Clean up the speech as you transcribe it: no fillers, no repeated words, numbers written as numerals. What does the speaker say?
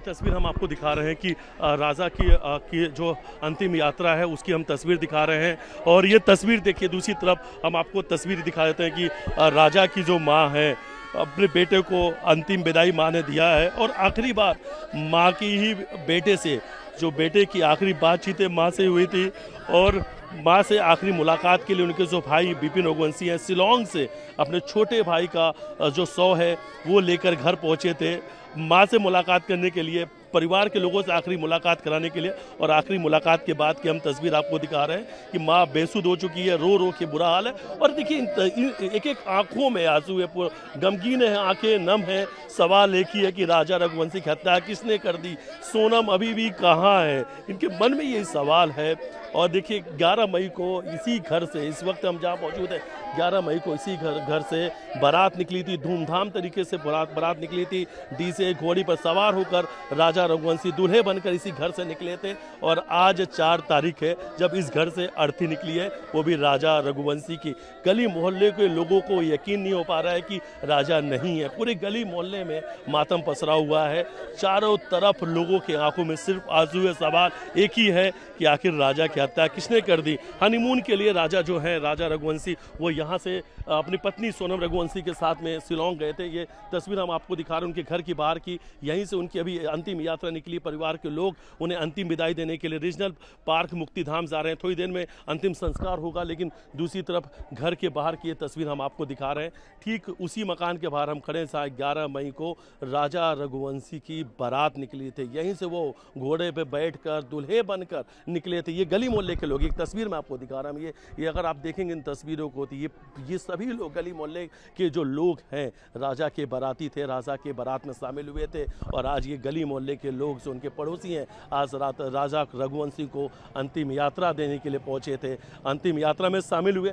तस्वीर हम आपको दिखा रहे हैं कि राजा की जो अंतिम यात्रा है उसकी हम तस्वीर दिखा रहे हैं। और ये तस्वीर देखिए, दूसरी तरफ हम आपको तस्वीर दिखा देते हैं कि राजा की जो माँ है, अपने बेटे को अंतिम विदाई माँ ने दिया है। और आखिरी बार माँ की ही बेटे से, जो बेटे की आखिरी बातचीत है माँ से हुई थी। और माँ से आखिरी मुलाकात के लिए उनके जो भाई बिपिन रघुवंशी हैं, शिलांग से अपने छोटे भाई का जो शव है वो लेकर घर पहुँचे थे, माँ से मुलाकात करने के लिए, परिवार के लोगों से आखिरी मुलाकात कराने के लिए। और आखिरी मुलाकात के बाद की हम तस्वीर आपको दिखा रहे हैं कि माँ बेसुध हो चुकी है, रो रो के बुरा हाल है। और देखिए एक एक आंखों में आंसू है, गमगीन है, आंखें नम है। सवाल एक ही है कि राजा रघुवंशी की हत्या किसने कर दी, सोनम अभी भी कहाँ है, इनके मन में यही सवाल है। और देखिए 11 मई को इसी घर से, इस वक्त हम जहाँ मौजूद हैं, 11 मई को इसी घर से बारात निकली थी, धूमधाम तरीके से बारात निकली थी। डीजे घोड़ी पर सवार होकर राजा रघुवंशी दूल्हे बनकर इसी घर से निकले थे। और आज 4 तारीख है जब इस घर से अर्थी निकली है, वो भी राजा रघुवंशी की। गली मोहल्ले के लोगों को यकीन नहीं हो पा रहा है कि राजा नहीं है। पूरे गली मोहल्ले में मातम पसरा हुआ है, चारों तरफ लोगों की आंखों में सिर्फ आंसू है। सवाल एक ही है कि आखिर राजा की हत्या किसने कर दी। हनीमून के लिए राजा जो है, राजा रघुवंशी, वो यहाँ से अपनी पत्नी सोनम रघुवंशी के साथ में शिलांग गए थे। ये तस्वीर हम आपको दिखा रहे हैं उनके घर की बाहर की। यहीं से उनकी अभी अंतिम यात्रा निकली। परिवार के लोग उन्हें अंतिम विदाई देने के लिए रीजनल पार्क मुक्तिधाम जा रहे हैं। थोड़ी देर में अंतिम संस्कार होगा, लेकिन दूसरी तरफ घर के बाहर की ये तस्वीर हम आपको दिखा रहे हैं। ठीक उसी मकान के बाहर हम खड़े हैं। 11 मई को राजा रघुवंशी की बारात निकली थी, यहीं से वो घोड़े पे बैठकर दूल्हे बनकर निकले थे। ये गली मोहल्ले के लोग, एक तस्वीर मैं आपको दिखा रहा हूँ। ये अगर आप देखेंगे इन तस्वीरों को, तो ये सभी लोग गली मोहल्ले के जो लोग हैं, राजा के बाराती थे, राजा के बारात में शामिल हुए थे। और आज ये गली मोहल्ले के लोग जो उनके पड़ोसी हैं, आज रात राजा रघुवंशी को अंतिम यात्रा देने के लिए पहुंचे थे, अंतिम यात्रा में शामिल हुए।